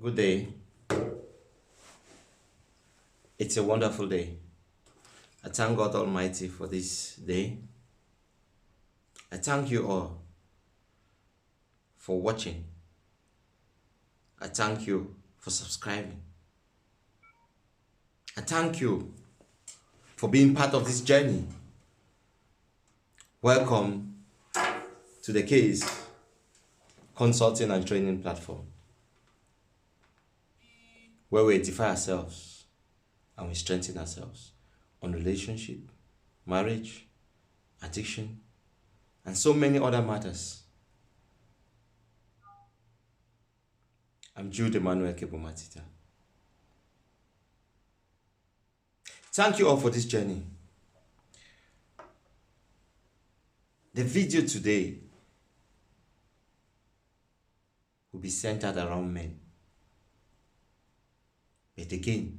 Good day. It's a wonderful day. I thank God Almighty for this day. I thank you all for watching. I thank you for subscribing. I thank you for being part of this journey. Welcome to the CARESS Consulting and Training Platform, where we edify ourselves and we strengthen ourselves on relationship, marriage, addiction, and so many other matters. I'm Jude Emmanuel Kebomatita. Thank you all for this journey. The video today will be centered around men. But again,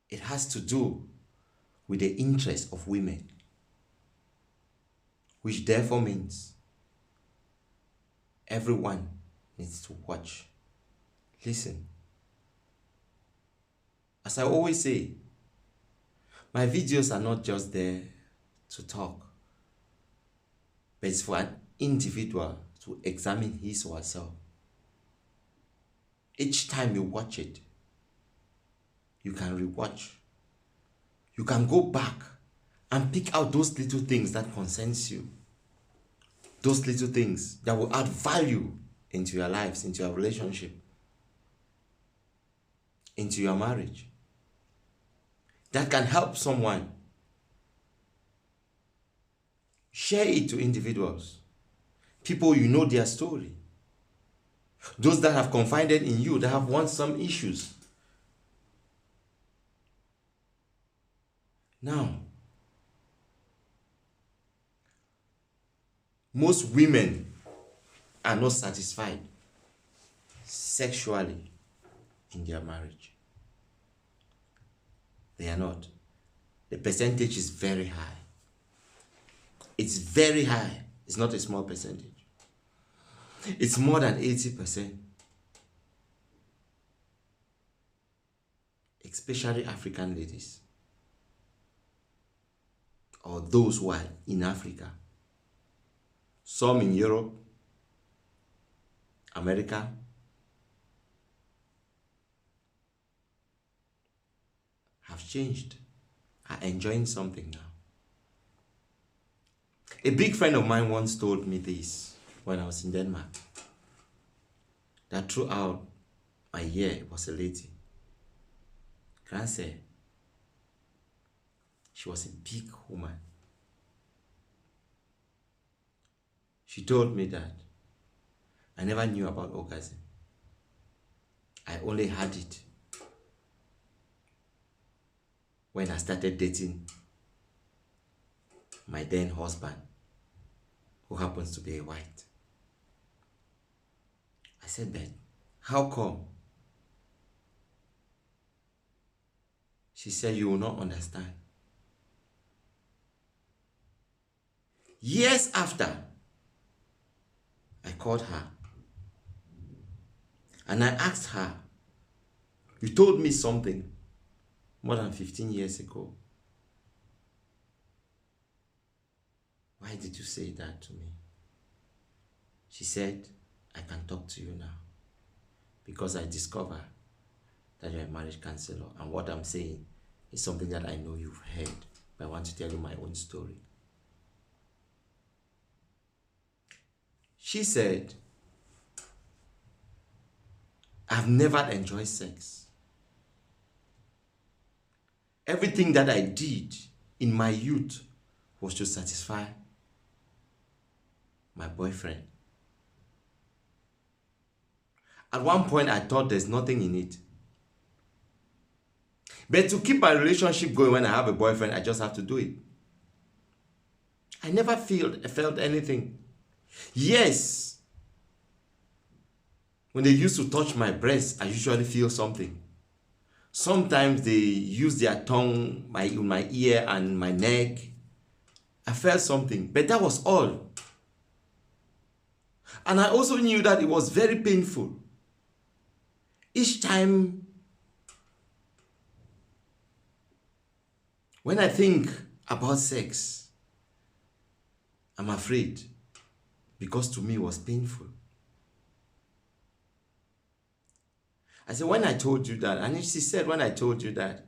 it has to do with the interest of women, which therefore means everyone needs to watch, listen. As I always say, my videos are not just there to talk, but it's for an individual to examine his or herself. Each time you watch it, you can rewatch. You can go back and pick out those little things that concerns you. Those little things that will add value into your lives, into your relationship, into your marriage. That can help someone. Share it to individuals. People you know their story. Those that have confided in you, that have won some issues. Now, most women are not satisfied sexually in their marriage. They are not. The percentage is very high. It's very high. It's not a small percentage. It's more than 80%. Especially African ladies, or those who are in Africa. Some in Europe, America, have changed, are enjoying something now. A big friend of mine once told me this when I was in Denmark, that throughout my year, it was a lady. Grandse. She was a big woman. She told me that I never knew about orgasm. I only had it when I started dating my then husband, who happens to be a white. I said, "But how come?" She said, "You will not understand." Years after, I called her and I asked her, "You told me something more than 15 years ago. Why did you say that to me?" She said, "I can talk to you now because I discovered that you're a marriage counselor, and what I'm saying is something that I know you've heard, but I want to tell you my own story." She said, "I've never enjoyed sex. Everything that I did in my youth was to satisfy my boyfriend. At one point, I thought there's nothing in it. But to keep my relationship going when I have a boyfriend, I just have to do it. I never felt anything. Yes, when they used to touch my breast, I usually feel something. Sometimes they use their tongue in my ear and my neck. I felt something, but that was all. And I also knew that it was very painful. Each time when I think about sex, I'm afraid, because to me it was painful. I said, when I told you that, and she said, when I told you that,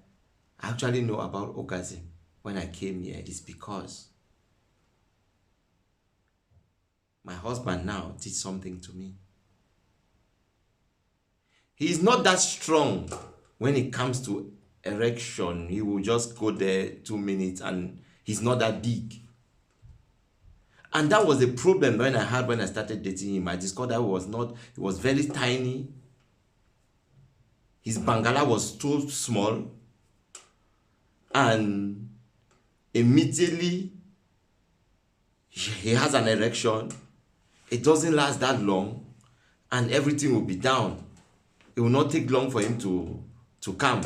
I actually know about orgasm when I came here, it's because my husband now did something to me. He is not that strong when it comes to erection. He will just go there 2 minutes and he's not that big. And that was the problem when I had when I started dating him. I discovered that he was very tiny. His bangala was too small. And immediately he has an erection. It doesn't last that long and everything will be down. It will not take long for him to come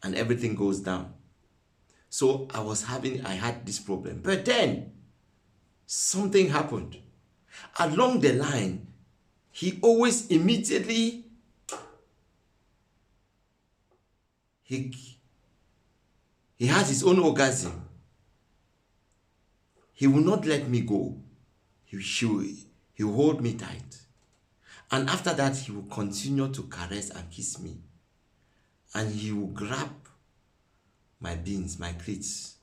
and everything goes down. So I had this problem. But then something happened. Along the line, he always immediately he has his own orgasm. He will not let me go. He will hold me tight. And after that, he will continue to caress and kiss me. And he will grab my beans, my cleats.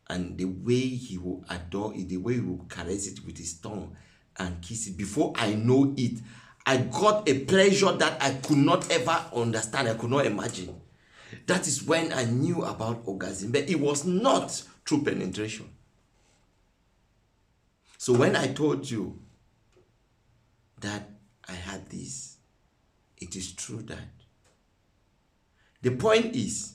And the way he will adore it, the way he will caress it with his tongue and kiss it, before I know it, I got a pleasure that I could not ever understand, I could not imagine. That is when I knew about orgasm, but it was not through penetration. So when I told you that I had this, it is true that. The point is,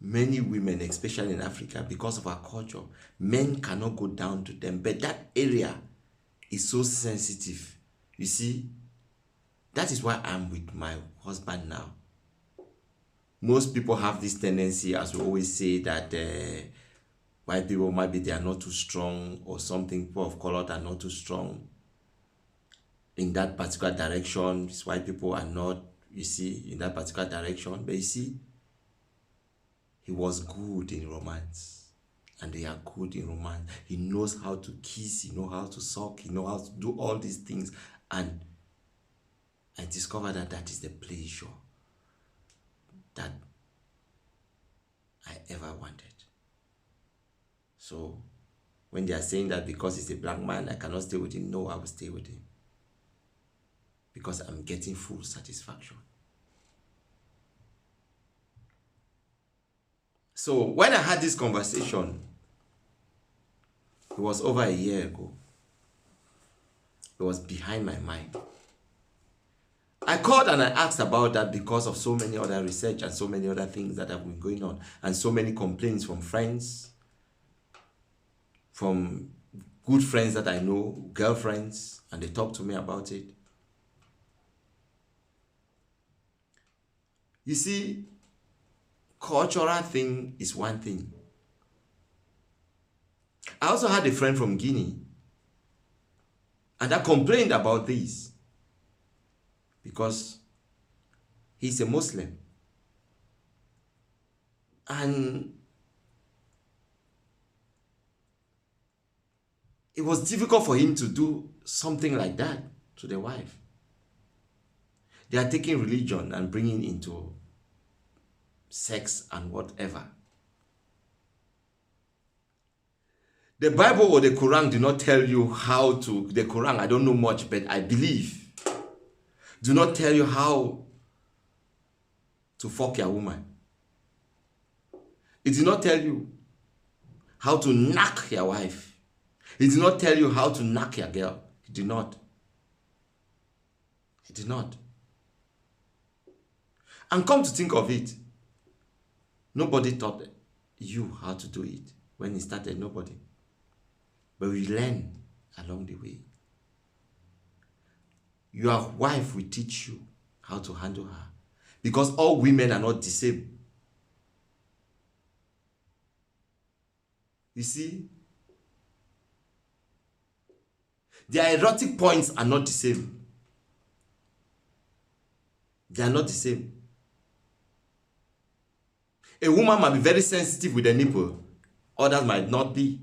many women, especially in Africa, because of our culture, men cannot go down to them, but that area is so sensitive. You see, that is why I'm with my husband now. Most people have this tendency, as we always say, that white people maybe they are not too strong, or something, people of color are not too strong in that particular direction. White people are not, you see, in that particular direction. But you see, he was good in romance, and they are good in romance. He knows how to kiss, he knows how to suck, he knows how to do all these things. And I discovered that that is the pleasure that I ever wanted. So when they are saying that because he's a black man, I cannot stay with him, no, I will stay with him. Because I'm getting full satisfaction. So when I had this conversation, it was over a year ago. It was behind my mind. I called and I asked about that because of so many other research and so many other things that have been going on, and so many complaints from friends, from good friends that I know, girlfriends, and they talk to me about it. You see, cultural thing is one thing. I also had a friend from Guinea, and I complained about this because he's a Muslim. And it was difficult for him to do something like that to the wife. They are taking religion and bringing into sex and whatever. The Bible or the Quran do not tell you how to, the Quran, I don't know much, but I believe, do not tell you how to fuck your woman. It did not tell you how to knock your wife. It did not tell you how to knock your girl. It did not. It did not. And come to think of it, nobody taught you how to do it. When it started, nobody. But we learn along the way. Your wife will teach you how to handle her. Because all women are not the same. You see? Their erotic points are not the same. They are not the same. A woman might be very sensitive with the nipple, others might not be.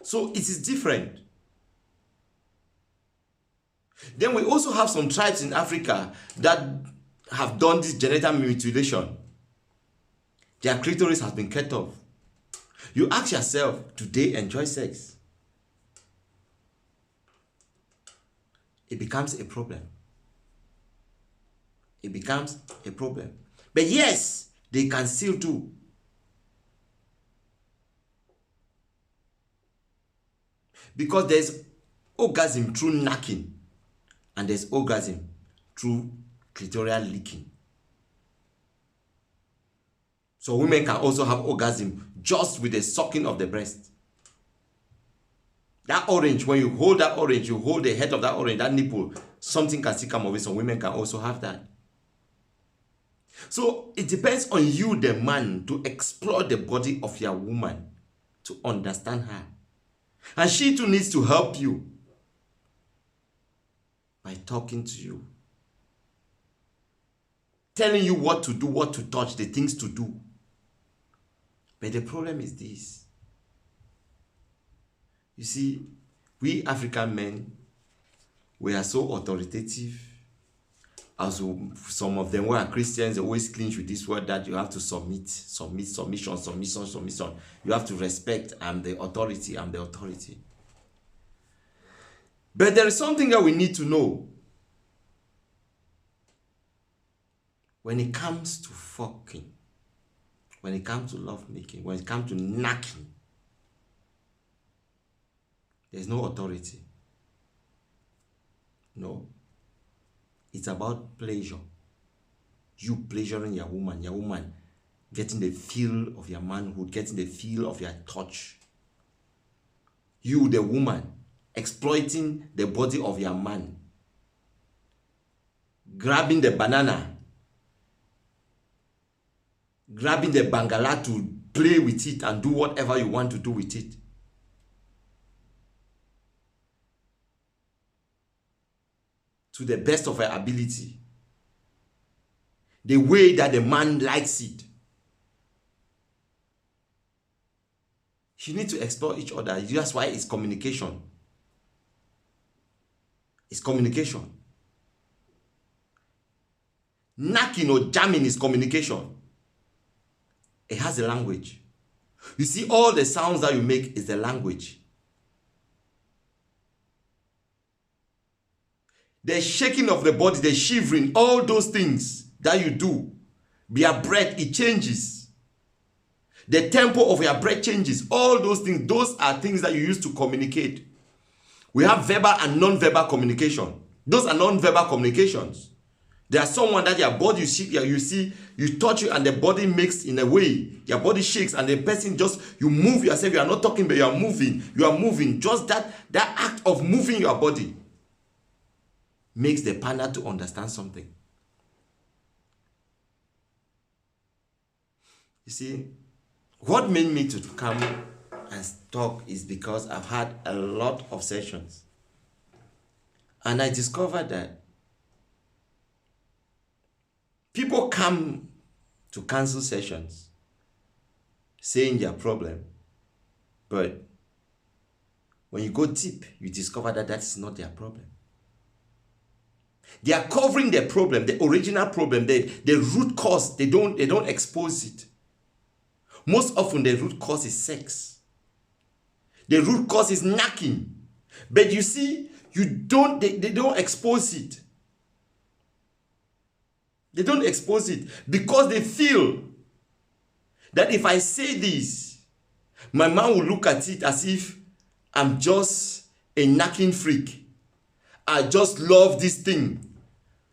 So it is different. Then we also have some tribes in Africa that have done this genital mutilation. Their clitoris has been cut off. You ask yourself, do they enjoy sex? It becomes a problem. It becomes a problem. But yes, they can still do. Because there's orgasm through knacking, and there's orgasm through clitoral licking. So women can also have orgasm just with the sucking of the breast. That orange, when you hold that orange, you hold the head of that orange, that nipple, something can still come of it. So women can also have that. So it depends on you, the man, to explore the body of your woman, to understand her. And she too needs to help you by talking to you, telling you what to do, what to touch, the things to do. But the problem is this. You see, we African men, we are so authoritative. Also, some of them who are Christians, they always clinch with this word that you have to submit, submission. You have to respect, I'm the authority. But there is something that we need to know. When it comes to fucking, when it comes to lovemaking, when it comes to knacking, there's no authority. No. It's about pleasure. You pleasuring your woman getting the feel of your manhood, getting the feel of your touch. You, the woman, exploiting the body of your man, grabbing the banana, grabbing the bangala to play with it and do whatever you want to do with it. To the best of her ability. The way that the man likes it. You need to explore each other. That's why it's communication. It's communication. Knacking or jamming is communication. It has a language. You see, all the sounds that you make is the language. The shaking of the body, the shivering, all those things that you do, your breath, it changes. The tempo of your breath changes. All those things, those are things that you use to communicate. We have verbal and non-verbal communication. Those are non-verbal communications. There are someone that your body, you see, you touch it and the body makes in a way. Your body shakes and the person just, you move yourself. You are not talking, but you are moving. You are moving. Just that act of moving your body makes the partner to understand something. You see, what made me to come and talk is because I've had a lot of sessions. And I discovered that people come to cancel sessions saying their problem, but when you go deep, you discover that that is not their problem. They are covering their problem, the original problem, the root cause. They don't expose it. Most often the root cause is sex. The root cause is knacking. But you see, they don't expose it. They don't expose it because they feel that if I say this, my man will look at it as if I'm just a knacking freak. I just love this thing.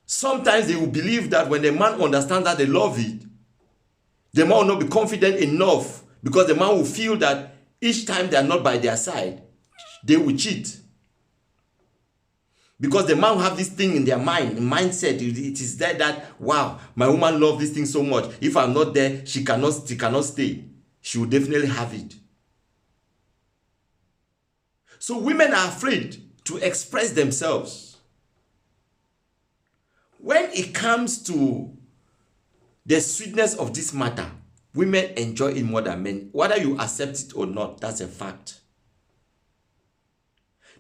Sometimes they will believe that when the man understands that they love it, the man will not be confident enough because the man will feel that each time they are not by their side, they will cheat. Because the man will have this thing in their mind, mindset. It is there that, wow, my woman loves this thing so much. If I'm not there, she cannot stay. She will definitely have it. So women are afraid to express themselves. When it comes to the sweetness of this matter, women enjoy it more than men. Whether you accept it or not, that's a fact.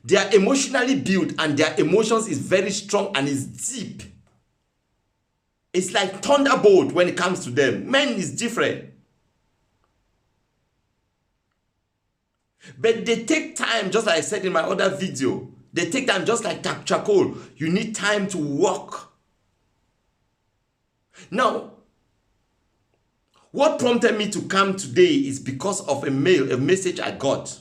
They are emotionally built and their emotions is very strong and is deep. It's like thunderbolt when it comes to them. Men is different. But they take time, just like I said in my other video. They take time just like charcoal. You need time to work. Now, what prompted me to come today is because of a message I got.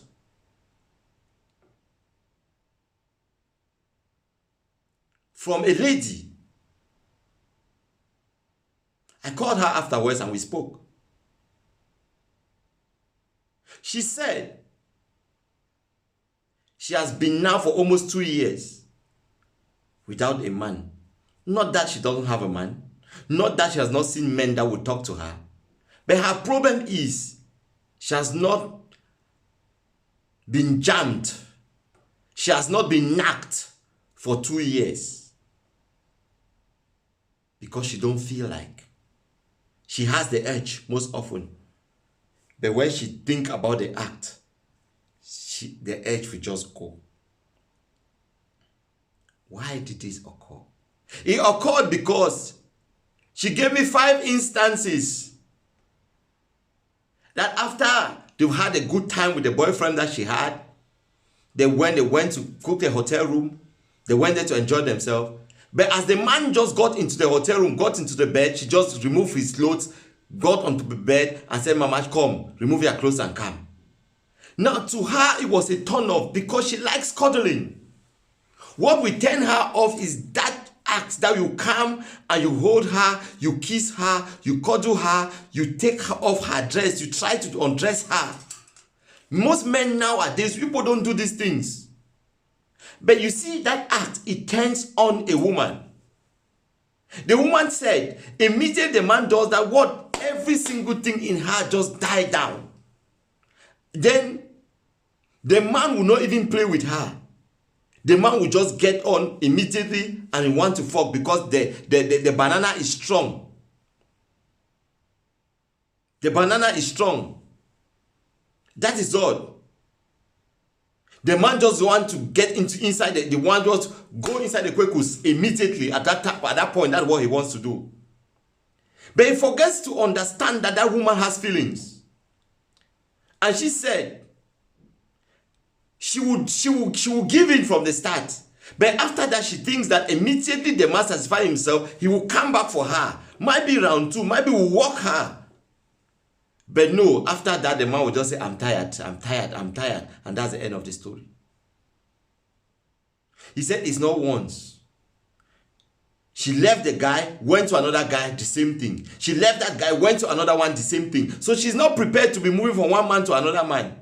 From a lady. I called her afterwards and we spoke. She said she has been now for almost 2 years without a man. Not that she doesn't have a man. Not that she has not seen men that would talk to her. But her problem is she has not been jammed. She has not been knocked for 2 years. Because she don't feel like. She has the urge most often. But when she think about the act, the urge will just go. Why did this occur? It occurred because she gave me 5 instances that after they've had a good time with the boyfriend that she had, they went to cook a hotel room, they went there to enjoy themselves. But as the man just got into the hotel room, got into the bed, she just removed his clothes, got onto the bed and said, Mama, come, remove your clothes and come. Now, to her, it was a turn off because she likes cuddling. What will turn her off is that act that you come and you hold her, you kiss her, you cuddle her, you take her off her dress, you try to undress her. Most men nowadays, people don't do these things. But you see, that act, it turns on a woman. The woman said, immediately the man does that, what? Every single thing in her just died down. Then, the man will not even play with her. The man will just get on immediately and he want to fuck because the banana is strong. The banana is strong. That is all. The man just want to get inside the one just go inside the quakus immediately at that point. That's what he wants to do. But he forgets to understand that that woman has feelings. And she said she will give in from the start. But after that, she thinks that immediately the man satisfies himself, he will come back for her. Might be round 2, maybe will walk her. But no, after that, the man will just say, I'm tired, I'm tired, I'm tired. And that's the end of the story. He said it's not once. She left the guy, went to another guy, the same thing. She left that guy, went to another one, the same thing. So she's not prepared to be moving from one man to another man.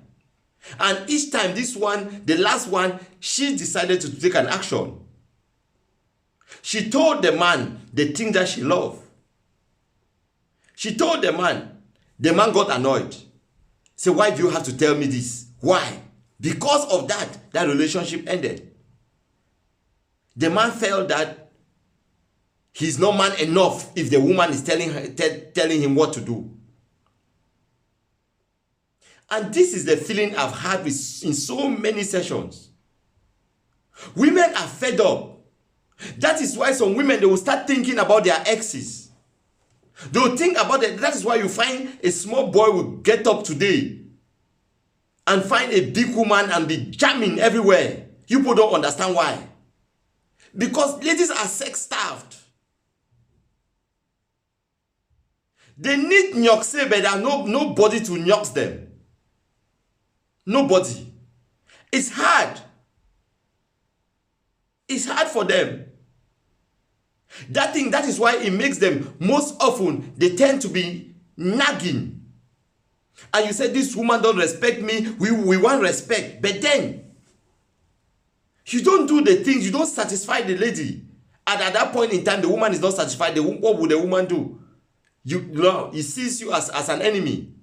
And each time, this one, the last one, she decided to take an action. She told the man the thing that she loved. She told the man got annoyed. Say, why do you have to tell me this? Why? Because of that relationship ended. The man felt that he's not man enough if the woman is telling him what to do. And this is the feeling I've had in so many sessions. Women are fed up. That is why some women, they will start thinking about their exes. They will think about it. That is why you find a small boy will get up today and find a big woman and be jamming everywhere. You people don't understand why. Because ladies are sex-starved. They need nyokse, but there's nobody to nyoks them. Nobody. It's hard. It's hard for them. That is why it makes them, most often, they tend to be nagging. And you say, this woman don't respect me, we want respect. But then, you don't do the things, you don't satisfy the lady. And at that point in time, the woman is not satisfied. What would the woman do? He sees you as an enemy.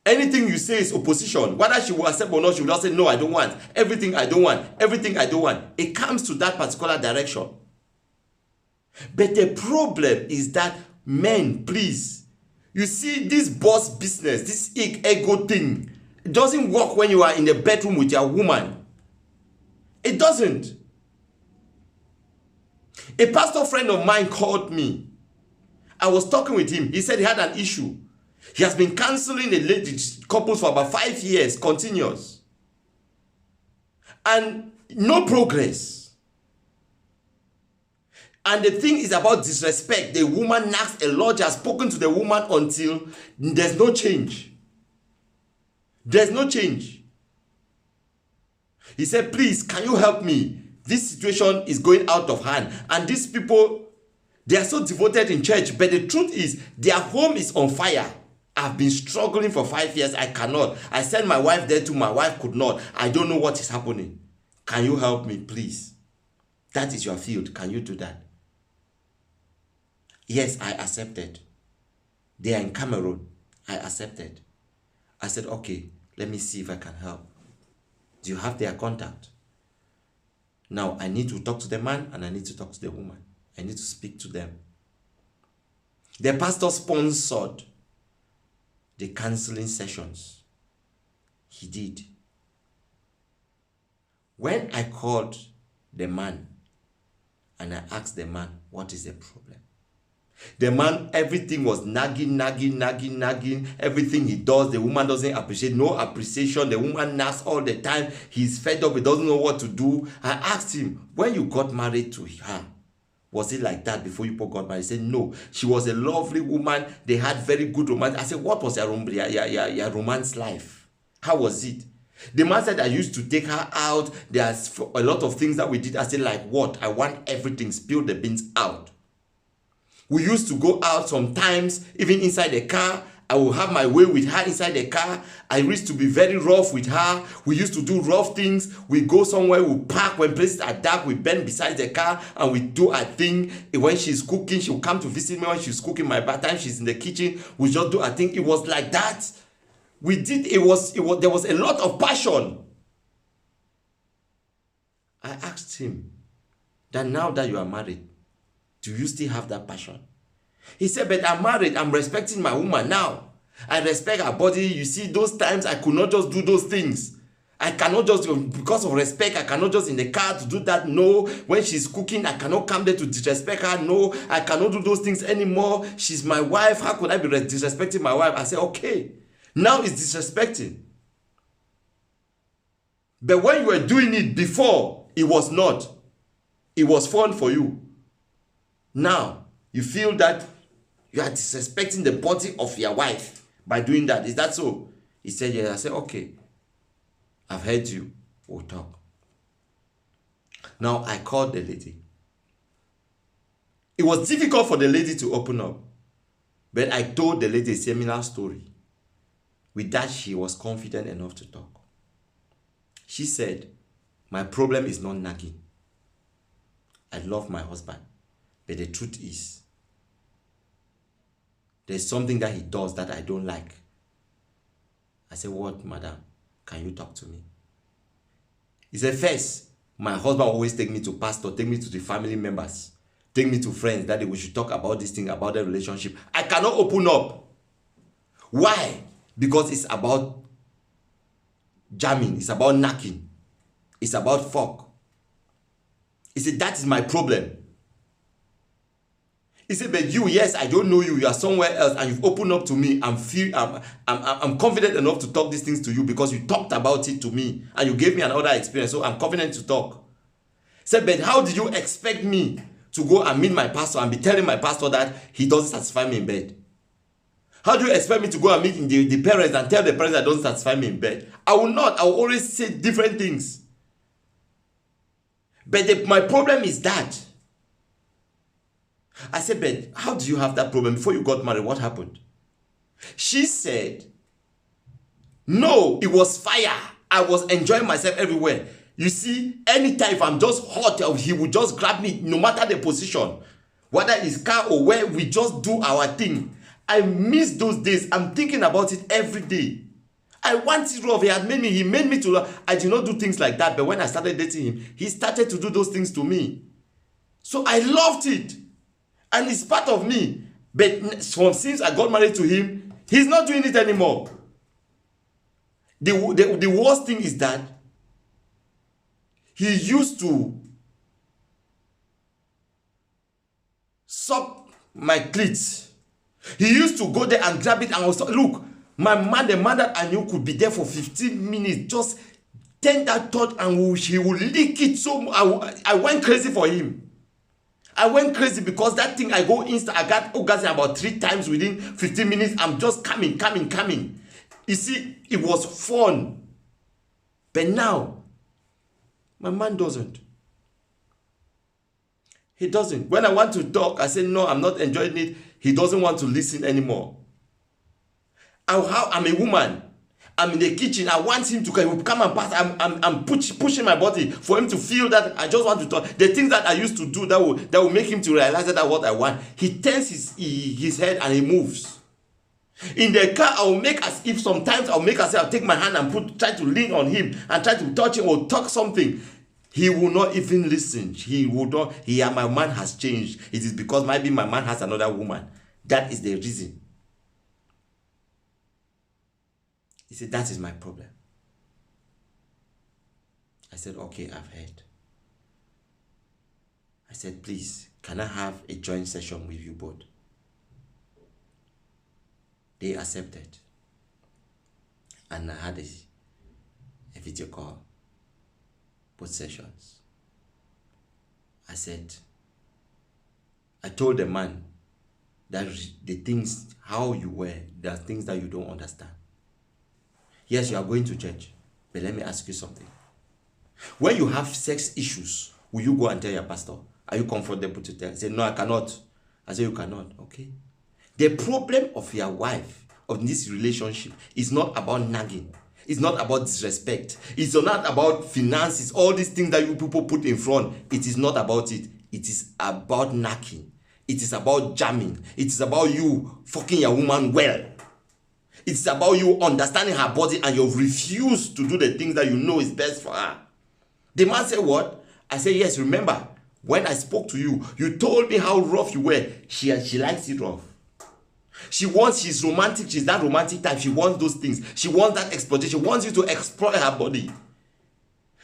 Anything you say is opposition. Whether she will accept or not, she will not say, no, I don't want. Everything I don't want. Everything I don't want. It comes to that particular direction. But the problem is that men, please, you see this boss business, this ego thing, it doesn't work when you are in the bedroom with your woman. It doesn't. A pastor friend of mine called me. I was talking with him. He said he had an issue. He has been counseling the couples for about 5 years, continuous. And no progress. And the thing is about disrespect. The woman nags a lot. Has spoken to the woman until there's no change. There's no change. He said, please, can you help me? This situation is going out of hand. And these people, they are so devoted in church. But the truth is, their home is on fire. I've been struggling for 5 years. I cannot. I sent my wife there too. My wife could not. I don't know what is happening. Can you help me, please? That is your field. Can you do that? Yes, I accepted. They are in Cameroon. I accepted. I said, okay, let me see if I can help. Do you have their contact? Now, I need to talk to the man and I need to talk to the woman. I need to speak to them. The pastor sponsored the counseling sessions. He did. When I called the man and I asked the man, what is the problem? The man, everything was nagging. Everything he does, the woman doesn't appreciate. No appreciation. The woman nags all the time. He's fed up. He doesn't know what to do. I asked him, when you got married to her, was it like that before you got married? He said, no. She was a lovely woman. They had very good romance. I said, what was your romance life? How was it? The man said, I used to take her out. There's a lot of things that we did. I said, like what? I want everything. Spill the beans out. We used to go out sometimes, even inside the car. I will have my way with her inside the car. I used to be very rough with her. We used to do rough things. We go somewhere, we park. When places are dark, we bend beside the car and we do our thing. When she's cooking, she'll come to visit me when she's cooking. By the time she's in the kitchen, we just do our thing. It was like that. We did, there was a lot of passion. I asked him that now that you are married, do you still have that passion? He said, but I'm married. I'm respecting my woman now. I respect her body. You see, those times I could not just do those things. I cannot just, because of respect, I cannot just in the car to do that. No. When she's cooking, I cannot come there to disrespect her. No. I cannot do those things anymore. She's my wife. How could I be disrespecting my wife? I said, okay. Now it's disrespecting. But when you were doing it before, it was not. It was fun for you. Now, you feel that you are disrespecting the body of your wife by doing that. Is that so? He said, yes. I said, okay. I've heard you. We'll talk. Now, I called the lady. It was difficult for the lady to open up. But I told the lady a similar story. With that, she was confident enough to talk. She said, my problem is not nagging. I love my husband. But the truth is, there's something that he does that I don't like. I said, what, madam? Can you talk to me? He said, first, my husband always take me to pastor, take me to the family members, take me to friends, that we should talk about this thing, about the relationship. I cannot open up. Why? Because it's about jamming. It's about knocking. It's about fuck. He said, that is my problem. He said, but you, yes, I don't know you. You are somewhere else and you've opened up to me. I'm confident enough to talk these things to you because you talked about it to me and you gave me another experience. So I'm confident to talk. He said, but how did you expect me to go and meet my pastor and be telling my pastor that he doesn't satisfy me in bed? How do you expect me to go and meet the parents and tell the parents that doesn't satisfy me in bed? I will not. I will always say different things. But my problem is that. I said, but how do you have that problem? Before you got married, what happened? She said, no, it was fire. I was enjoying myself everywhere. You see, anytime if I'm just hot, he would just grab me, no matter the position. Whether it's car or where, we just do our thing. I miss those days. I'm thinking about it every day. I want it rough. He made me to love. I did not do things like that, but when I started dating him, he started to do those things to me. So I loved it. And it's part of me. But since I got married to him, he's not doing it anymore. The worst thing is that he used to suck my cleats. He used to go there and grab it and was look, my man, the man that I knew could be there for 15 minutes, just turn that thought and he would lick it. So I went crazy for him. I went crazy because that thing, I got orgasm about 3 times within 15 minutes. I'm just coming. You see, it was fun. But now, my man doesn't. He doesn't. When I want to talk, I say, no, I'm not enjoying it. He doesn't want to listen anymore. I'm a woman. I'm in the kitchen. I want him to come and pass. I'm pushing my body for him to feel that I just want to talk. The things that I used to do that will make him to realize that what I want. He turns his head and he moves. In the car, I'll take my hand and try to lean on him and try to touch him or talk something. He will not even listen. He will not. My man has changed. It is because maybe my man has another woman. That is the reason. He said, that is my problem. I said, okay, I've heard. I said, please, can I have a joint session with you both? They accepted. And I had a video call. Both sessions. I told the man that the things, how you were, there are things that you don't understand. Yes, you are going to church, but let me ask you something. When you have sex issues, will you go and tell your pastor? Are you comfortable to tell? He said, no, I cannot. I said, you cannot. Okay. The problem of your wife, of this relationship, is not about nagging. It's not about disrespect. It's not about finances, all these things that you people put in front. It is not about it. It is about knacking. It is about jamming. It is about you fucking your woman well. It's about you understanding her body and you refuse to do the things that you know is best for her. The man said, what? I said, yes, remember, when I spoke to you, you told me how rough you were. She likes it rough. She's romantic. She's that romantic type. She wants those things. She wants that exploitation. She wants you to exploit her body.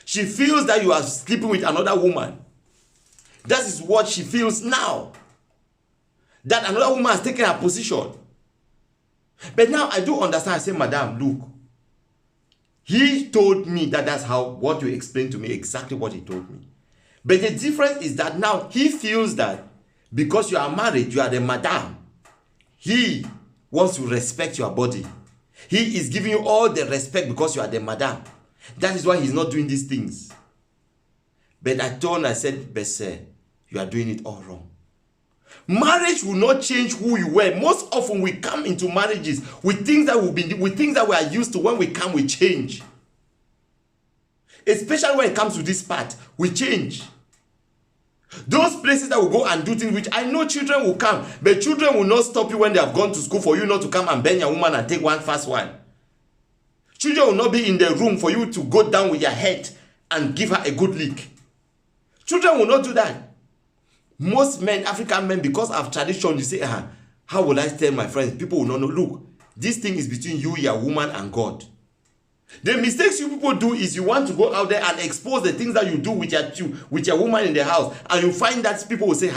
She feels that you are sleeping with another woman. That is what she feels now. That another woman has taken her position. But now I do understand. I say, madam, look. He told me that that's what you explained to me, exactly what he told me. But the difference is that now he feels that because you are married, you are the madam. He wants to respect your body. He is giving you all the respect because you are the madam. That is why he's not doing these things. But I said, but sir, you are doing it all wrong. Marriage will not change who you were. Most often we come into marriages with things that we are used to. When we come, we change. Especially when it comes to this part, we change. Those places that will go and do things which I know children will come, but children will not stop you when they have gone to school for you not to come and bend your woman and take one fast one. Children will not be in the room for you to go down with your head and give her a good lick. Children will not do that. Most men, African men, because of tradition, you say, how will I tell my friends? People will not know. Look, this thing is between you, your woman, and God. The mistakes you people do is you want to go out there and expose the things that you do with your woman in the house, and you find that people will say,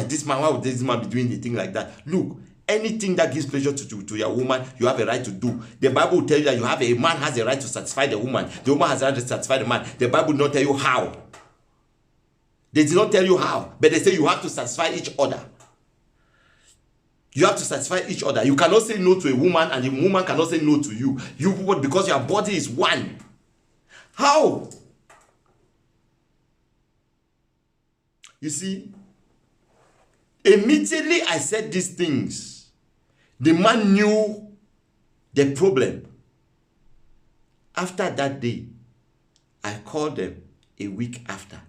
this man, why would this man be doing the thing like that? Look, anything that gives pleasure to your woman, you have a right to do. The Bible will tell you that a man has a right to satisfy the woman. The woman has a right to satisfy the man. The Bible will not tell you how. They did not tell you how, but they say you have to satisfy each other. You have to satisfy each other. You cannot say no to a woman and the woman cannot say no to you. You, because your body is one. How? You see, immediately I said these things, the man knew the problem. After that day, I called them a week after.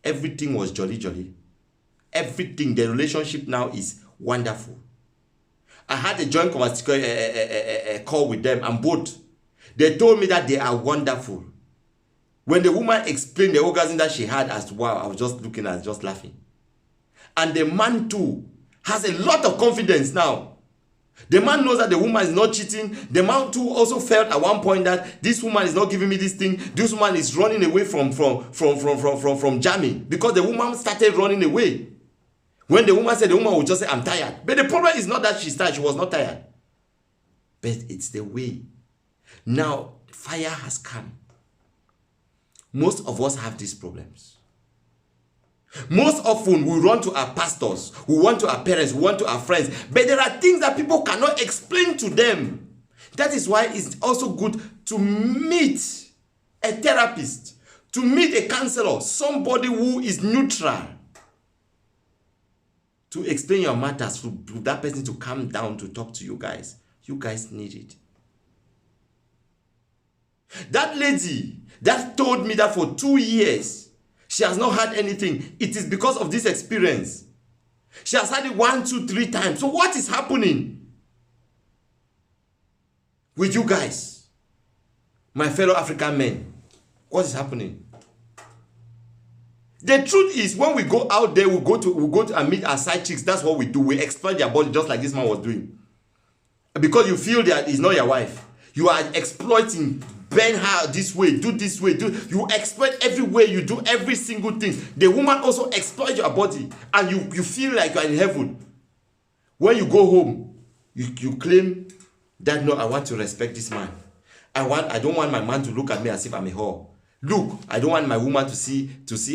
Everything was jolly. Everything, the relationship now is wonderful. I had a joint call with them and both They told me that they are wonderful. When the woman explained the orgasm that she had, as wow, I was just looking at, just laughing. And the man too has a lot of confidence now. The man knows that the woman is not cheating. The man too also felt at one point that this woman is not giving me this thing. This woman is running away from jamming, because the woman started running away. When the woman said, the woman would just say, I'm tired. But the problem is not that she's tired. She was not tired. But it's the way. Now, fire has come. Most of us have these problems. Most often we run to our pastors, we run to our parents, we run to our friends, but there are things that people cannot explain to them. That is why it's also good to meet a therapist, to meet a counselor, somebody who is neutral, to explain your matters, for that person to calm down, to talk to you guys. You guys need it. That lady that told me that for 2 years, she has not had anything. It is because of this experience. She has had it 1, 2, 3 times. So what is happening with you guys, my fellow African men? What is happening? The truth is, when we go out there, we go to and meet our side chicks. That's what we do. We exploit their body, just like this man was doing. Because you feel that it's not your wife. You are exploiting. Bend her this way, do this way, you exploit every way, you do every single thing. The woman also exploits your body, and you feel like you are in heaven. When you go home, you claim that, no, I want to respect this man. I don't want my man to look at me as if I'm a whore. Look, I don't want my woman to see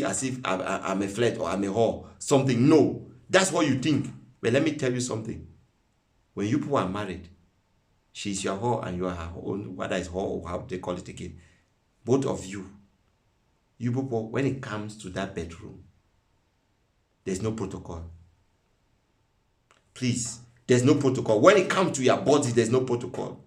as if I'm a flirt or I'm a whore. Something. No, that's what you think. But let me tell you something. When you people are married, she's your whore and you are her own, whether it's whore or how they call it again. Both of you people, when it comes to that bedroom, there's no protocol. Please, there's no protocol. When it comes to your body, there's no protocol.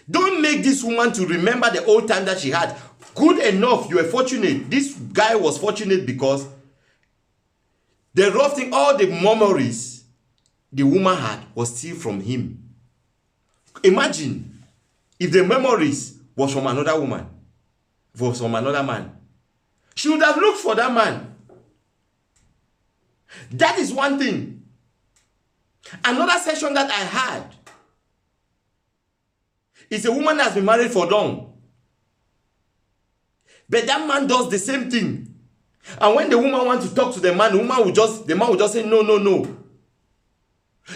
Don't make this woman to remember the old time that she had. Good enough, you were fortunate. This guy was fortunate because the rough thing, all the memories the woman had was still from him. Imagine if the memories was from another woman, was from another man. She would have looked for that man. That is one thing. Another session that I had is a woman that's been married for long. But that man does the same thing. And when the woman wants to talk to the man will just say, no, no, no.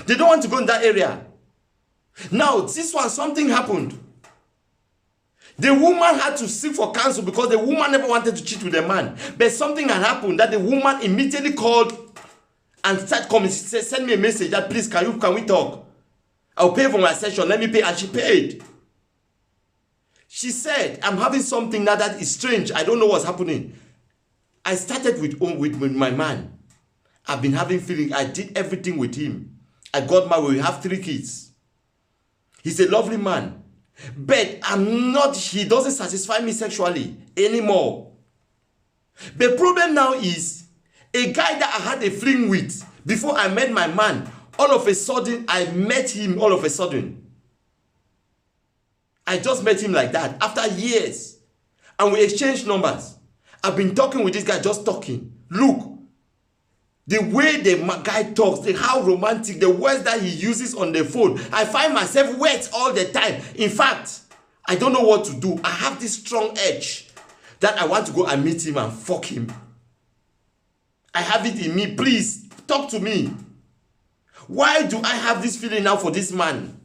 They don't want to go in that area. Now, this one, something happened. The woman had to seek for counsel because the woman never wanted to cheat with the man. But something had happened that the woman immediately called and started coming. She said, send me a message that, please, can we talk? I'll pay for my session. Let me pay. And she paid. She said, I'm having something now that is strange. I don't know what's happening. I started with my man. I've been having feelings. I did everything with him. I got married. We have 3 kids. He's a lovely man. But he doesn't satisfy me sexually anymore. The problem now is, a guy that I had a fling with, before I met my man, all of a sudden, I met him all of a sudden. I just met him like that, after years. And we exchanged numbers. I've been talking with this guy, just talking. Look. The way the guy talks, how romantic, the words that he uses on the phone. I find myself wet all the time. In fact, I don't know what to do. I have this strong urge that I want to go and meet him and fuck him. I have it in me. Please, talk to me. Why do I have this feeling now for this man?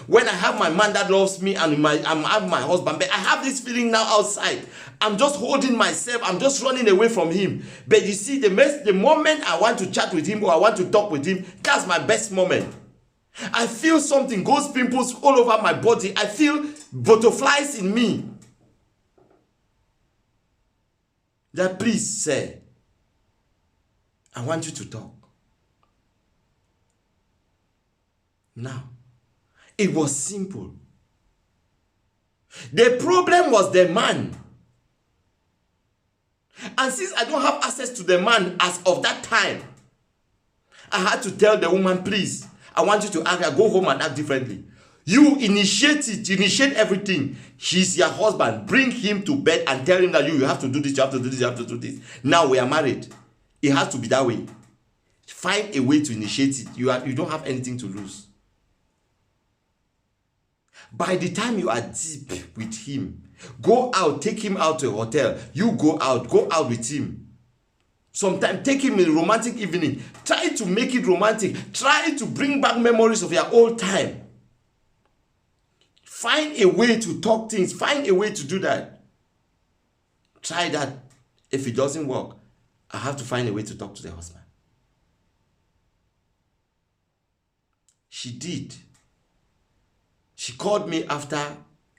When I have my man that loves me and I have my husband, but I have this feeling now outside. I'm just holding myself. I'm just running away from him. But you see, the moment I want to chat with him or I want to talk with him, that's my best moment. I feel something, ghost pimples all over my body. I feel butterflies in me. That, please, sir, I want you to talk. Now, it was simple. The problem was the man. And since I don't have access to the man as of that time, I had to tell the woman, please, I want you to act, go home and act differently. You initiate it, you initiate everything. He's your husband. Bring him to bed and tell him that you have to do this, you have to do this, you have to do this. Now we are married. It has to be that way. Find a way to initiate it. You don't have anything to lose. By the time you are deep with him, go out, take him out to a hotel. You go out with him. Sometimes take him in a romantic evening. Try to make it romantic. Try to bring back memories of your old time. Find a way to talk things. Find a way to do that. Try that. If it doesn't work, I have to find a way to talk to the husband. She did. She called me after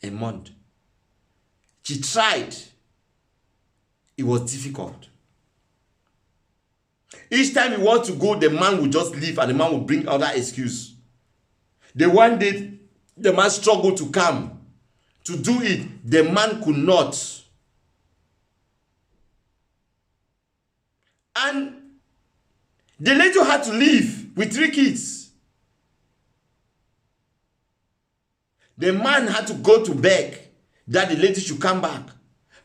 a month. She tried. It was difficult. Each time he wants to go, the man will just leave and the man will bring other excuse. The one day the man struggled to come. To do it, the man could not. And the lady had to leave with 3 kids. The man had to go to beg that the lady should come back.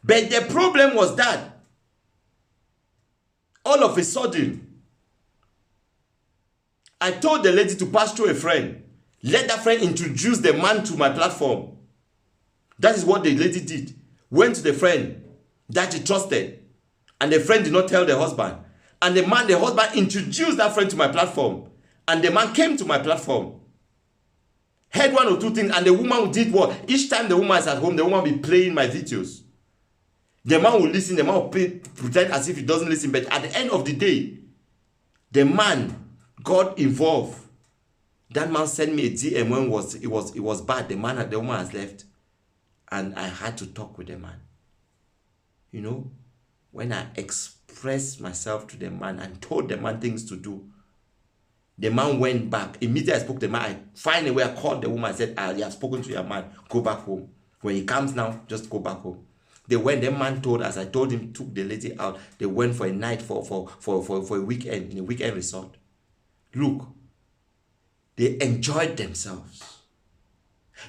But the problem was that all of a sudden, I told the lady to pass through a friend. Let that friend introduce the man to my platform. That is what the lady did. Went to the friend that she trusted. And the friend did not tell the husband. And the husband introduced that friend to my platform. And the man came to my platform. Heard 1 or 2 things, and the woman did what? Each time the woman is at home, the woman will be playing my videos. The man will listen, the man will pretend as if he doesn't listen. But at the end of the day, the man got involved. That man sent me a DM when it was bad. The woman has left. And I had to talk with the man. You know, when I expressed myself to the man and told the man things to do, the man went back. Immediately I spoke to the man. I find a way, I called the woman. I said, I have spoken to your man. Go back home. When he comes now, just go back home. They went. The man told us. I told him, took the lady out. They went for a night for a weekend in a weekend resort. Look, they enjoyed themselves.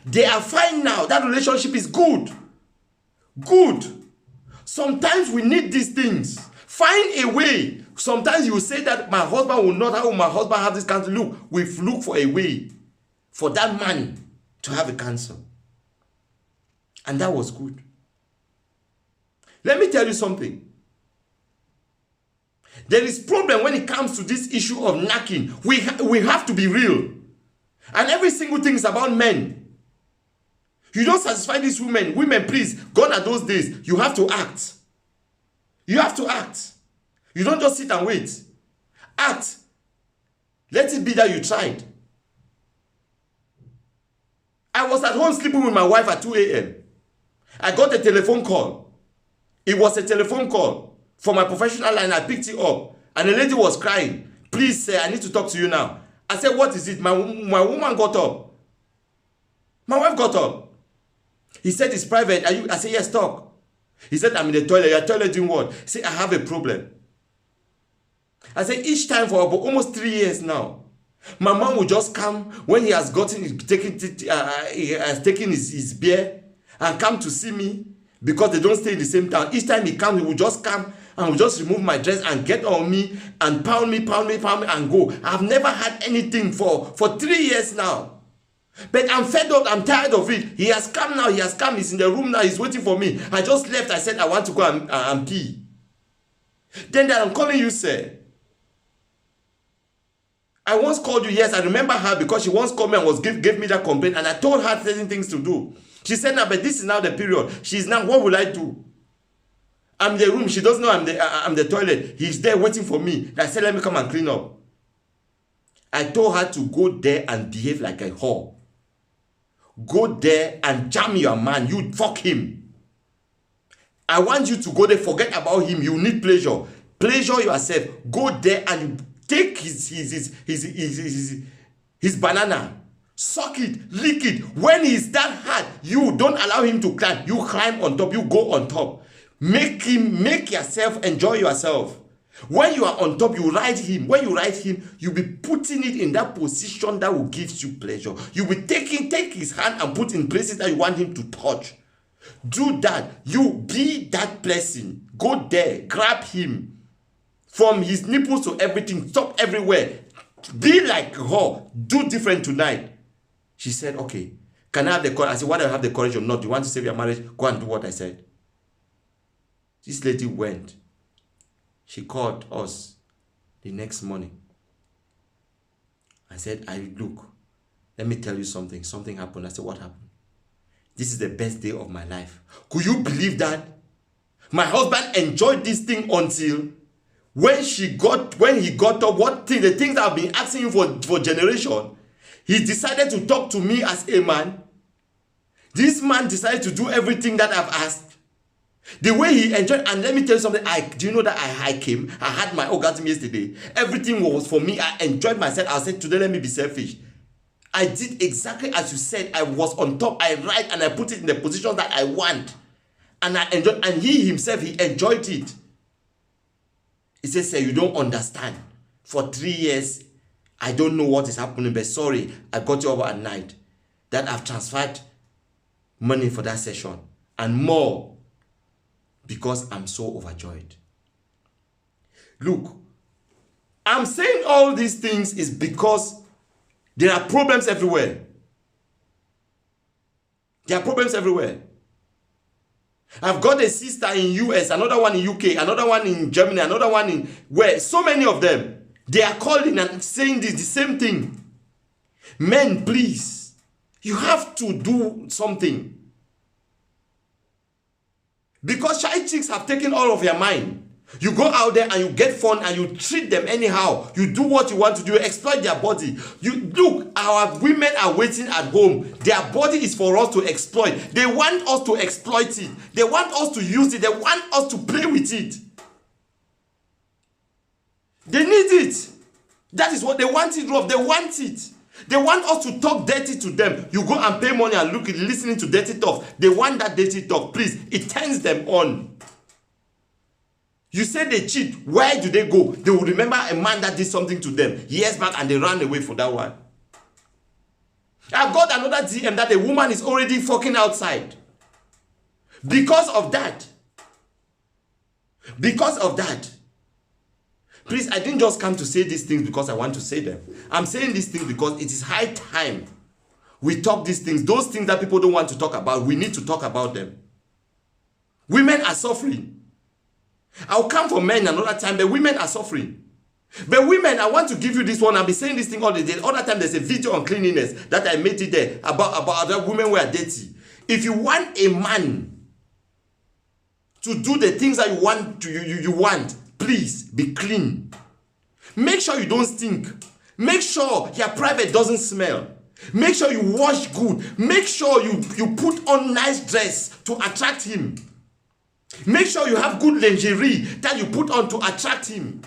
They are fine now. That relationship is good. Good. Sometimes we need these things. Find a way. Sometimes you say that my husband will not have, my husband have this cancer. Look, we've looked for a way for that man to have a cancer. And that was good. Let me tell you something. There is problem when it comes to this issue of knacking. We have to be real. And every single thing is about men. You don't satisfy these women. Women, please, gone are those days. You have to act. You have to act. You don't just sit and wait. Act. Let it be that you tried. I was at home sleeping with my wife at 2 a.m. I got a telephone call. It was a telephone call for my professional line. I picked it up. And the lady was crying. Please, sir, I need to talk to you now. I said, what is it? My woman got up. My wife got up. He said, it's private. I said, yes, talk. He said, I'm in the toilet. Your toilet doing what? Say, I have a problem. I said, each time for about almost 3 years now, my mom will just come when he has taken his beer and come to see me because they don't stay in the same town. Each time he comes, he will just come and will just remove my dress and get on me and pound me and go. I've never had anything for 3 years now. But I'm fed up. I'm tired of it. He has come now. He has come. He's in the room now. He's waiting for me. I just left. I said, I want to go and pee. Then I'm calling you, sir. I once called you. Yes, I remember her because she once called me and gave me that complaint. And I told her certain things to do. She said, now, but this is now the period. She's now, what will I do? I'm in the room. She doesn't know I'm the toilet. He's there waiting for me. I said, let me come and clean up. I told her to go there and behave like a whore. Go there and jam your man. You fuck him. I want you to go there. Forget about him. You need pleasure. Pleasure yourself. Go there and take his banana. Suck it. Lick it. When he's that hard, you don't allow him to climb. You climb on top. You go on top. Make yourself enjoy yourself. When you are on top, you ride him. When you ride him, you'll be putting it in that position that will give you pleasure. You will take his hand and put in places that you want him to touch. Do that. You be that person. Go there. Grab him. From his nipples to everything. Stop everywhere. Be like her. Do different tonight. She said, okay. Can I have the courage? I said, why do I have the courage or not? Do you want to save your marriage? Go and do what I said. This lady went. She called us the next morning. I said, look, let me tell you something. Something happened. I said, what happened? This is the best day of my life. Could you believe that? My husband enjoyed this thing until when he got up, the things I've been asking him for generation, he decided to talk to me as a man. This man decided to do everything that I've asked. The way he enjoyed, and let me tell you something, do you know that I came? I had my orgasm yesterday. Everything was for me. I enjoyed myself. I said, today let me be selfish. I did exactly as you said. I was on top. I write and I put it in the position that I want. And I enjoyed, and he himself, he enjoyed it. He says, sir, you don't understand. For 3 years, I don't know what is happening, but sorry, I got you over at night. That I've transferred money for that session. And more. Because I'm so overjoyed. Look, I'm saying all these things is because there are problems everywhere. There are problems everywhere. I've got a sister in US, another one in UK, another one in Germany, another one in where so many of them, they are calling and saying the same thing. Men, please, you have to do something. Because shy chicks have taken all of your mind. You go out there and you get fun and you treat them anyhow. You do what you want to do. Exploit their body. You look, our women are waiting at home. Their body is for us to exploit. They want us to exploit it. They want us to use it. They want us to play with it. They need it. That is what they want it, Rob. They want it. They want us to talk dirty to them. You go and pay money and look at listening to dirty talk. They want that dirty talk. Please, it turns them on. You say they cheat. Where do they go? They will remember a man that did something to them years back and they ran away for that one. I've got another DM that a woman is already fucking outside. Because of that. Because of that. Please, I didn't just come to say these things because I want to say them. I'm saying these things because it is high time we talk these things. Those things that people don't want to talk about, we need to talk about them. Women are suffering. I'll come for men another time, but women are suffering. But women, I want to give you this one. I'll be saying this thing all the day. Other time, there's a video on cleanliness that I made it there about other women who are dirty. If you want a man to do the things that you want, please be clean. Make sure you don't stink. Make sure your private doesn't smell. Make sure you wash good. Make sure you put on nice dress to attract him. Make sure you have good lingerie that you put on to attract him.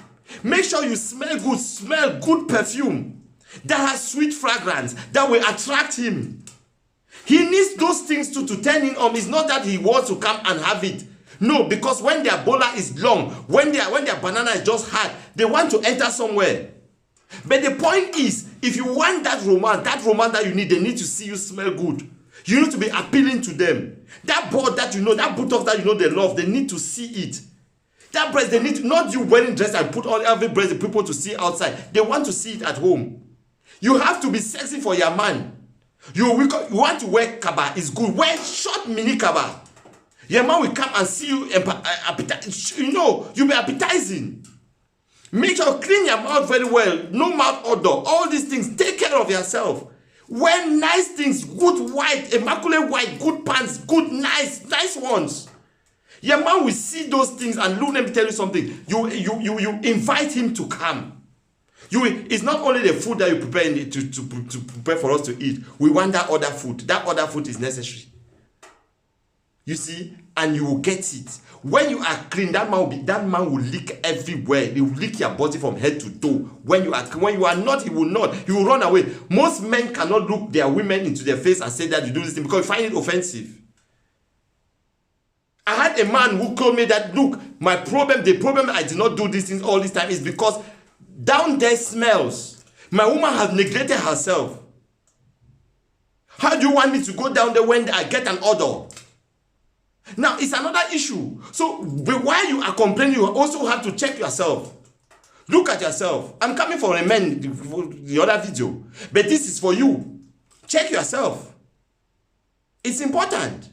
Make sure you smell good perfume that has sweet fragrance that will attract him. He needs those things to turn him on. It's not that he wants to come and have it. No, because when their bola is long, when their banana is just hard, they want to enter somewhere. But the point is, if you want that romance that you need, they need to see you smell good. You need to be appealing to them. That board that you know, that buttocks that you know they love, they need to see it. That breast, they need to, not you wearing dress and put on every breast the people to see outside. They want to see it at home. You have to be sexy for your man. You want to wear kaba, it's good. Wear short mini kaba. Your man will come and see you, you'll be appetizing. Make sure you clean your mouth very well. No mouth odor. All these things. Take care of yourself. Wear nice things. Good white, immaculate white, good pants, good, nice ones. Your man will see those things and look, let me tell you something. You invite him to come. It's not only the food that you prepare to prepare for us to eat. We want that other food. That other food is necessary. You see, and you will get it. When you are clean, that man will lick everywhere. He will lick your body from head to toe. When you are not, he will not. He will run away. Most men cannot look their women into their face and say that you do this thing because you find it offensive. I had had a man who told me that, look, the problem I did not do these things all this time is because down there smells. My woman has neglected herself. How do you want me to go down there when I get an order? Now, it's another issue. So, while you are complaining, you also have to check yourself. Look at yourself. I'm coming for a man, the other video. But this is for you. Check yourself. It's important.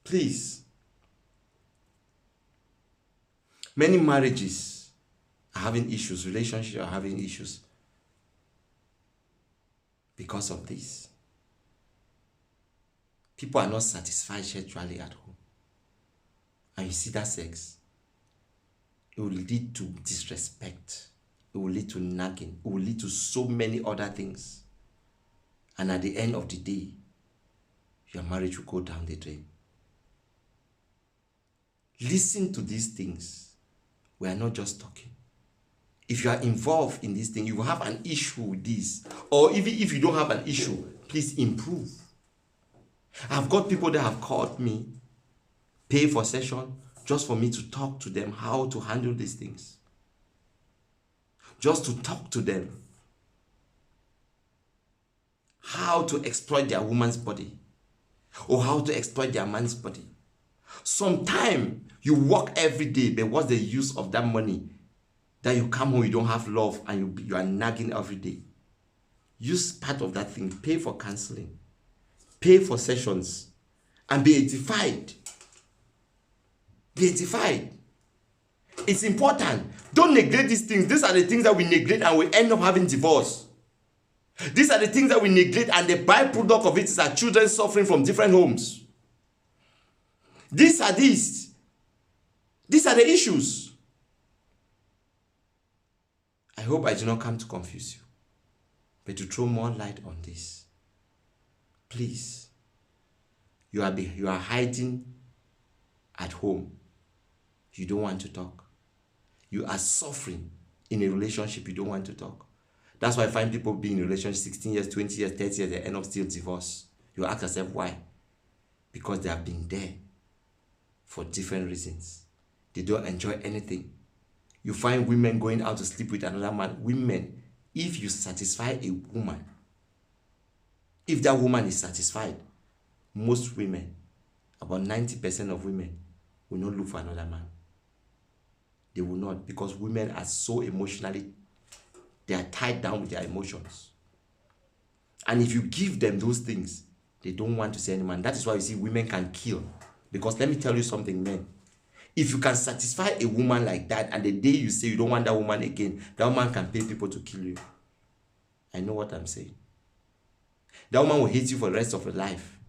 Please. Many marriages are having issues. Relationships are having issues because of this. People are not satisfied sexually at home. And you see that sex, it will lead to disrespect. It will lead to nagging. It will lead to so many other things. And at the end of the day, your marriage will go down the drain. Listen to these things. We are not just talking. If you are involved in this thing, you will have an issue with this. Or even if you don't have an issue, please improve. I've got people that have called me, pay for session, just for me to talk to them how to handle these things. Just to talk to them how to exploit their woman's body or how to exploit their man's body. Sometimes you work every day, but what's the use of that money that you come home, you don't have love, and you are nagging every day? Use part of that thing, pay for counseling, pay for sessions, and be edified. Be edified. It's important. Don't neglect these things. These are the things that we neglect and we end up having divorce. These are the things that we neglect, and the byproduct of it is our children suffering from different homes. These are the issues. I hope I do not come to confuse you, but to throw more light on this. Please, you are hiding at home. You don't want to talk. You are suffering in a relationship. You don't want to talk. That's why I find people being in a relationship 16 years, 20 years, 30 years, they end up still divorced. You ask yourself why? Because they have been there for different reasons. They don't enjoy anything. You find women going out to sleep with another man. Women, if you satisfy a woman, if that woman is satisfied, most women, about 90% of women, will not look for another man. They will not, because women are so emotionally, they are tied down with their emotions. And if you give them those things, they don't want to see any man. That is why you see women can kill. Because let me tell you something, men. If you can satisfy a woman like that, and the day you say you don't want that woman again, that woman can pay people to kill you. I know what I'm saying. That woman will hate you for the rest of her life,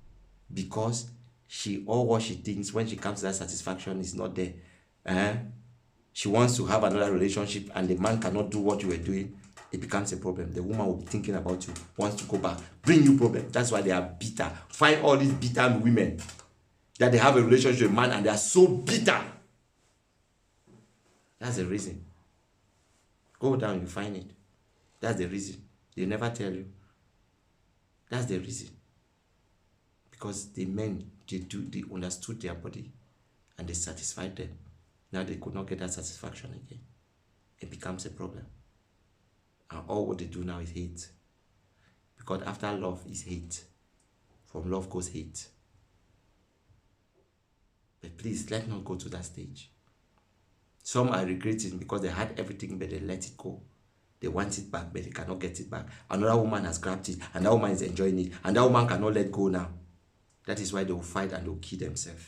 because all what she thinks when she comes to that satisfaction is not there. She wants to have another relationship, and the man cannot do what you were doing. It becomes a problem. The woman will be thinking about you, wants to go back, bring you problem. That's why they are bitter. Find all these bitter women that they have a relationship with a man and they are so bitter. That's the reason. Go down, you find it. That's the reason. They never tell you. That's the reason. Because the men, they understood their body and they satisfied them. Now they could not get that satisfaction again. It becomes a problem. And all what they do now is hate. Because after love is hate. From love goes hate. But please, let's not go to that stage. Some are regretting because they had everything, but they let it go. They want it back, but they cannot get it back. Another woman has grabbed it, and that woman is enjoying it, and that woman cannot let go now. That is why they will fight and they will kill themselves.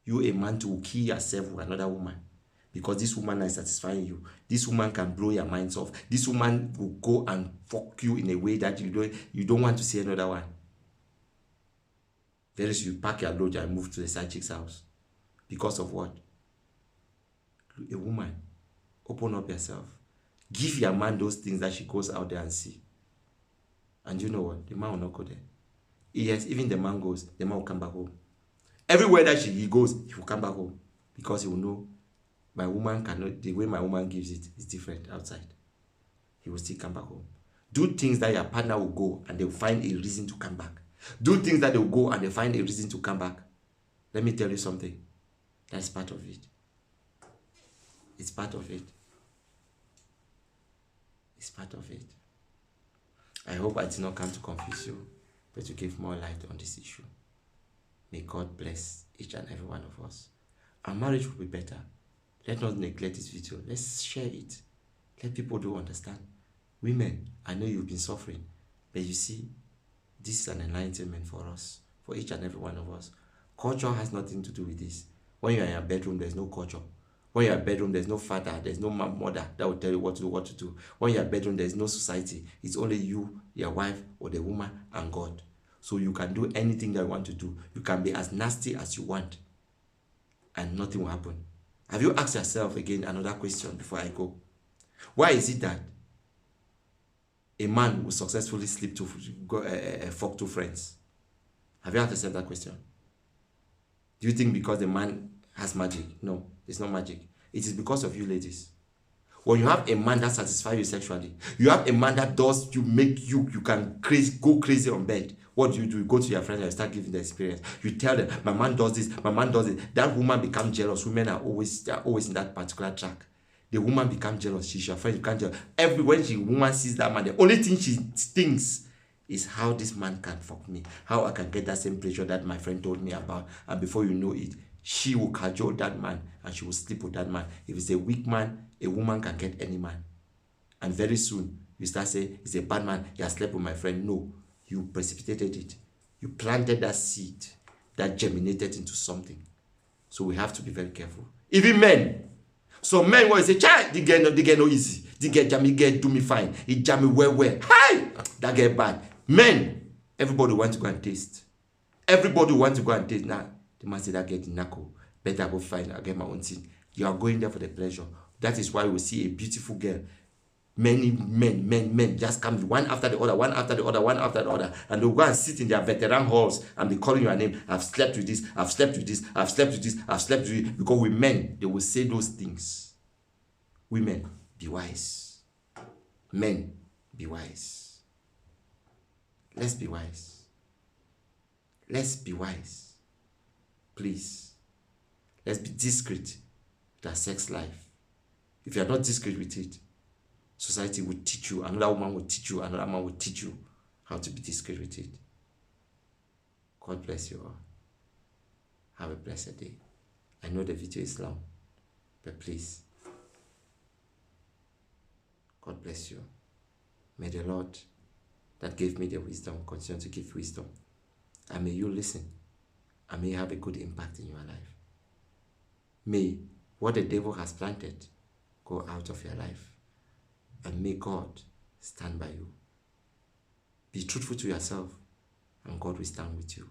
You, a man, will kill yourself with another woman because this woman is satisfying you. This woman can blow your minds off. This woman will go and fuck you in a way that you don't want to see another one. Very soon you pack your load and move to the side chick's house. Because of what? A woman. Open up yourself. Give your man those things that she goes out there and see. And you know what? The man will not go there. Yes, even the man goes, the man will come back home. Everywhere that he goes, he will come back home. Because he will know, my woman cannot, the way my woman gives it is different outside. He will still come back home. Do things that your partner will go and they will find a reason to come back. Do things that they'll go and they find a reason to come back. Let me tell you something. That's part of it. It's part of it. It's part of it. I hope I did not come to confuse you, but to give more light on this issue. May God bless each and every one of us. Our marriage will be better. Let not neglect this video. Let's share it. Let people do understand. Women, I know you've been suffering, but you see, this is an enlightenment for us, for each and every one of us. Culture has nothing to do with this. When you're in your bedroom, there's no culture. When you're in your bedroom, there's no father, there's no mother that will tell you what to do, what to do. When you're in your bedroom, there's no society. It's only you, your wife, or the woman, and God. So you can do anything that you want to do. You can be as nasty as you want, and nothing will happen. Have you asked yourself again another question before I go? Why is it that a man will successfully sleep to fuck two friends? Have you asked yourself that question? Do you think because the man has magic? No, it's not magic. It is because of you ladies. When you have a man that satisfies you sexually, you have a man that does you make you can go crazy on bed. What do? You go to your friends and start giving the experience. You tell them, my man does this, my man does it. That woman becomes jealous. Women are always in that particular track. The woman becomes jealous. She's your friend. You can't tell. When the woman sees that man, the only thing she thinks is how this man can fuck me. How I can get that same pleasure that my friend told me about. And before you know it, she will cajole that man and she will sleep with that man. If it's a weak man, a woman can get any man. And very soon, you start saying, it's a bad man, he has slept with my friend. No, you precipitated it. You planted that seed that germinated into something. So we have to be very careful. Even men. So men will say, child, the girl no easy. The girl jammy get do me fine. He jam me well. Hi! That get bad. Men, everybody wants to go and taste. Everybody wants to go and taste. Now, the man say that get the knuckle. Better go find, I get my own thing. You are going there for the pleasure. That is why we see a beautiful girl. Many men just come one after the other, one after the other, one after the other. And they'll go and sit in their veteran halls and be calling your name. I've slept with this, I've slept with this, I've slept with this, I've slept with this. Because with men, they will say those things. Women, be wise. Men, be wise. Let's be wise. Let's be wise. Please. Let's be discreet with our sex life. If you are not discreet with it, society will teach you, another woman will teach you, another man will teach you how to be discreet with it. God bless you all. Have a blessed day. I know the video is long, but please, God bless you. May the Lord that gave me the wisdom continue to give wisdom. And may you listen. And may you have a good impact in your life. May what the devil has planted go out of your life. And may God stand by you. Be truthful to yourself, and God will stand with you.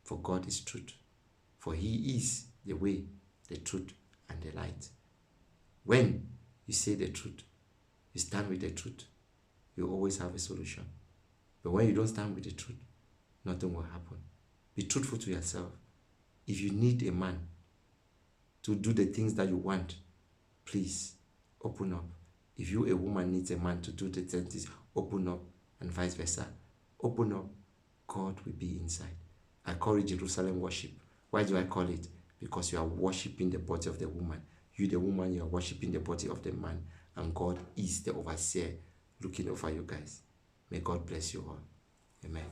For God is truth. For He is the way, the truth, and the light. When you say the truth, you stand with the truth, you always have a solution. But when you don't stand with the truth, nothing will happen. Be truthful to yourself. If you need a man to do the things that you want, please open up. If you, a woman, needs a man to do the things, open up, and vice versa. Open up, God will be inside. I call it Jerusalem worship. Why do I call it? Because you are worshiping the body of the woman. You, the woman, you are worshiping the body of the man. And God is the overseer looking over you guys. May God bless you all. Amen.